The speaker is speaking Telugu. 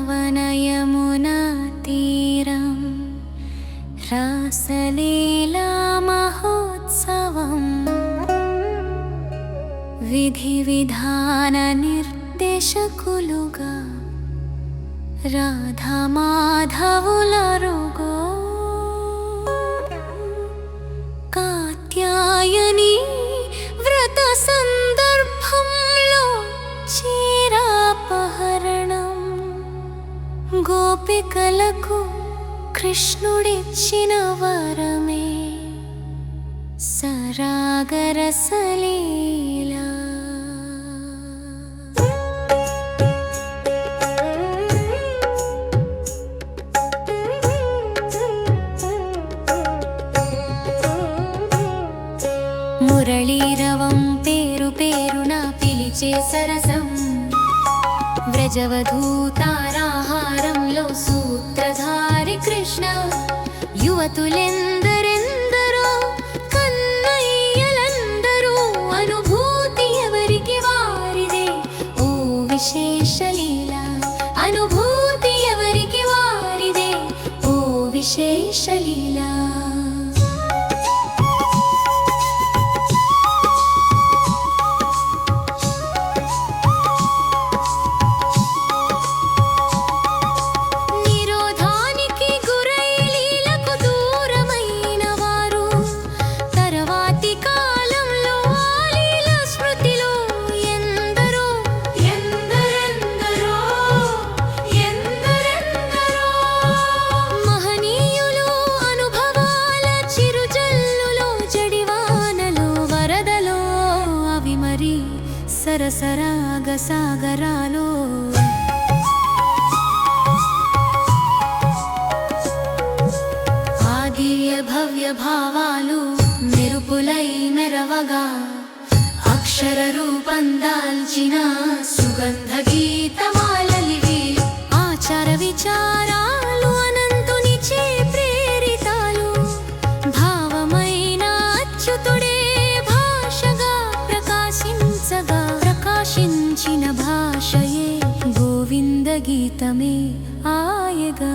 బృందావనయమునా తీరం రాసలీలా మహోత్సవం విధి విధాన నిర్దేశకులుగా రాధా మాధవులరుగో కాత్యాయని వ్రత సందర్భంలో చీరాపహరణం గోపికలకు కృష్ణుడిచ్చిన వరమే సరాగరసలీలా. మురళీరవం పేరు పేరున పిలిచే సరసం వ్రజవధూతారాహారంలో సూత్రధారి కృష్ణ యువతులెందరెందరో కన్నయ్యలందరూ అనుభూతి ఎవరికి వారిదే ఓ విశేషలీల అనుభూతి ఎవరికి వారిదే ఓ విశేషలీల. సరసరాగ సాగరాలో ఆదివ్య భవ్య భావాలు మెరుపులై మెరవగా అక్షర రూపం దాల్చిన సుగంధ గీతమాలలివి ఆచార విచారాలు అనంతునిచే ప్రేరితాలు భావమైన అచ్యుతుడే భాషగా ప్రకాశించగా ప్రకాశించిన భాషయే గోవింద గీతమే ఆయగా.